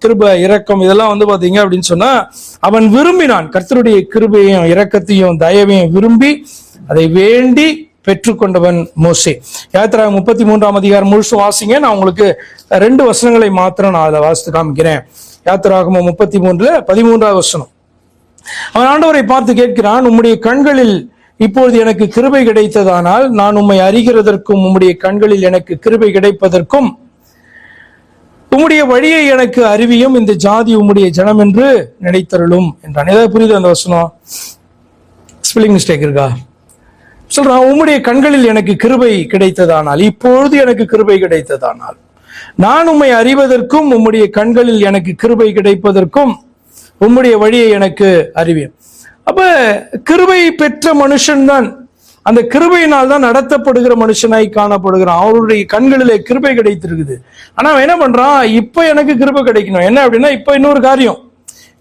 கிருபை இரக்கம் இதெல்லாம் வந்து பாத்தீங்க அப்படின்னு சொன்னா அவன் விரும்பினான். கர்த்தருடைய கிருபையும் இரக்கத்தையும் தயவையும் விரும்பி அதை வேண்டி பெற்றுக்கொண்டவன் மோசே. யாத்திராகமம் 33ஆம் அதிகாரம் முழுசும் வாசிங்க. நான் உங்களுக்கு 2 வசனங்களை மாத்திரம் நான் அதை வாசித்து காமிக்கிறேன். யாத்திராகமம் 33:13 வசனம். அவன் ஆண்டவரை பார்த்து கேட்கிறான், உம்முடைய கண்களில் இப்பொழுது எனக்கு கிருபை கிடைத்ததானால் நான் உம்மை அறிகிறதற்கும் உம்முடைய கண்களில் எனக்கு கிருபை கிடைப்பதற்கும் உம்முடைய வழியை எனக்கு அறிவியும், இந்த ஜாதி உம்முடைய ஜனம் என்று நினைத்தருளும் என்றான். ஏதாவது புரியுது அந்த வசனம்? ஸ்பெல்லிங் மிஸ்டேக் இருக்கா? சொல்றான், உம்முடைய கண்களில் எனக்கு கிருபை கிடைத்ததானால், இப்பொழுது எனக்கு கிருபை கிடைத்ததானால் நான் உம்மை அறிவதற்கும் உம்முடைய கண்களில் எனக்கு கிருபை கிடைப்பதற்கும் உம்முடைய வழியை எனக்கு அறிவியும். அப்ப கிருபை பெற்ற மனுஷன்தான் அந்த கிருபையினால் தான் நடத்தப்படுகிற மனுஷனாய் காணப்படுகிறான். அவருடைய கண்களிலே கிருபை கிடைத்திருக்குது. ஆனா அவன் என்ன பண்றான், இப்ப எனக்கு கிருபை கிடைக்கணும். என்ன அப்படின்னா, இப்ப இன்னொரு காரியம்,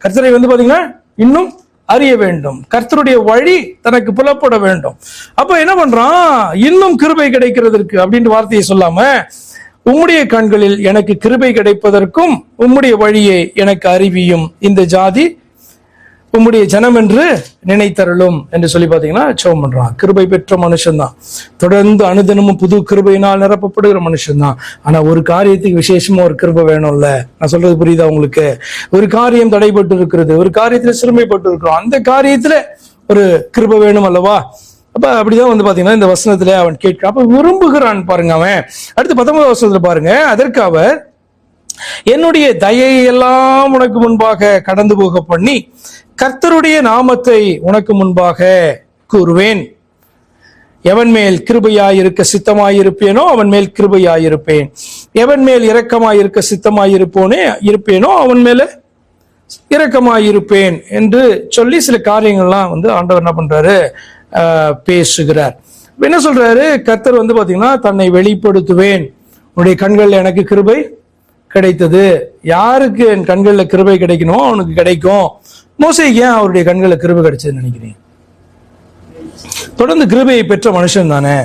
கர்த்தரை வந்து பாத்தீங்கன்னா இன்னும் அறிய வேண்டும், கர்த்தருடைய வழி தனக்கு புலப்பட வேண்டும். அப்ப என்ன பண்றான், இன்னும் கிருபை கிடைக்கிறதற்கு அப்படின்ற வார்த்தையை சொல்லாம, உம்முடைய கண்களில் எனக்கு கிருபை கிடைப்பதற்கும் உம்முடைய வழியை எனக்கு அறிவியும், இந்த ஜாதி உம்முடைய ஜனம் என்று நினைத்தருளும் என்று சொல்லி பாத்தீங்கன்னா ஜெபம் பண்றான். கிருபை பெற்ற மனுஷன்தான், தொடர்ந்து அனுதினமும் புது கிருபையினால் நிரப்பப்படுகிற மனுஷன்தான். ஆனா ஒரு காரியத்துக்கு விசேஷமா ஒரு கிருபை வேணும்ல. நான் சொல்றது புரியுதா உங்களுக்கு? ஒரு காரியம் தடைபட்டு இருக்கிறது, ஒரு காரியத்துல சிறுமைப்பட்டு இருக்கிறோம், அந்த காரியத்துல ஒரு கிருபை வேணும் அல்லவா? அப்ப அப்படிதான் வந்து பாத்தீங்கன்னா இந்த வசனத்துல அவன் கேட்கிறான். அப்ப விரும்புகிறான் பாருங்க அவன். அடுத்து 19 வசனத்துல பாருங்க, அதற்கு அவர், என்னுடைய தயையெல்லாம் உனக்கு முன்பாக கடந்து போக பண்ணி கர்த்தருடைய நாமத்தை உனக்கு முன்பாக கூறுவேன். எவன் மேல் கிருபையாயிருக்க சித்தமாயிருப்பேனோ அவன் மேல் கிருபையாயிருப்பேன், எவன் மேல் இரக்கமாயிருக்க சித்தமாயிருப்பேனோ அவன் மேல இரக்கமாயிருப்பேன் என்று சொல்லி சில காரியங்கள்லாம் வந்து ஆண்டவர் என்ன பண்றாரு, பேசுகிறார். என்ன சொல்றாரு, கர்த்தர் வந்து பாத்தீங்கன்னா தன்னை வெளிப்படுத்துவேன், உன்னுடைய கண்கள்ல எனக்கு கிருபை கிடைத்தது. யாருக்கு என் கண்கள்ல கிருபை கிடைக்கணுமோ அவனுக்கு கிடைக்கும். மோசேக்கு ஏன் அவருடைய கண்களில் கிருபை கிடைச்சதுன்னு நினைக்கிறீங்க? தொடர்ந்து கிருபையை பெற்ற மனுஷன் தானே,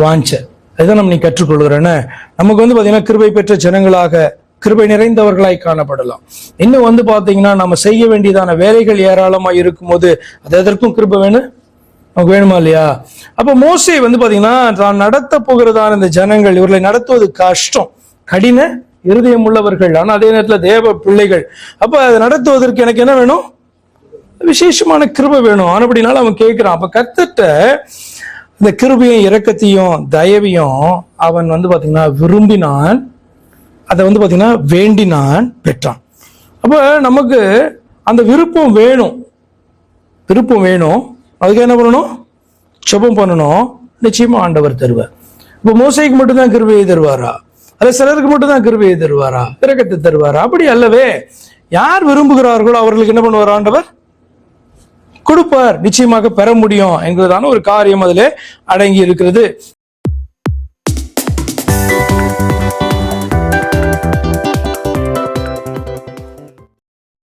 வாஞ்ச அதுதான் நம்ம நீ கற்றுக்கொள்கிறேன்னு. நமக்கு வந்து பாத்தீங்கன்னா கிருபை பெற்ற ஜனங்களாக கிருபை நிறைந்தவர்களாய் காணப்படலாம். இன்னும் வந்து பாத்தீங்கன்னா நம்ம செய்ய வேண்டியதான வேலைகள் ஏராளமா இருக்கும் போது அது எதற்கும் கிருபை வேணும், நமக்கு வேணுமா இல்லையா? அப்ப மோசே வந்து பாத்தீங்கன்னா தான் நடத்த போகிறதான இந்த ஜனங்கள், இவர்களை நடத்துவது கஷ்டம், கடின இருதயம் உள்ளவர்கள், ஆனா அதே நேரத்துல தேவ பிள்ளைகள். அப்ப அதை நடத்துவதற்கு எனக்கு என்ன வேணும், விசேஷமான கிருபை வேணும். ஆனபடினால அவன் கேட்கிறான். அப்ப கர்த்தர்ட்ட இந்த கிருபையும் இரக்கத்தையும் தயவையும் அவன் வந்து பாத்தீங்கன்னா விரும்பினான், அதை வந்து பாத்தீங்கன்னா வேண்டினான், பெற்றான். அப்ப நமக்கு அந்த விருப்பம் வேணும், அதுக்கு என்ன பண்ணணும், ஜெபம் பண்ணணும். நிச்சயமா ஆண்டவர் தருவார். இப்ப மோசேக்கு மட்டும்தான் கிருபையை தருவாரா, அல்ல சிலருக்கு மட்டும்தான் கிருபையை தருவாரா, இரக்கத்தை தருவாரா? அப்படி அல்லவே. யார் விரும்புகிறார்களோ அவர்களுக்கு என்ன பண்ணுவார் ஆண்டவர், கொடுப்பார், நிச்சயமாக பெற முடியும் என்கிறதான ஒரு காரியம் அதிலே அடங்கி இருக்கிறது.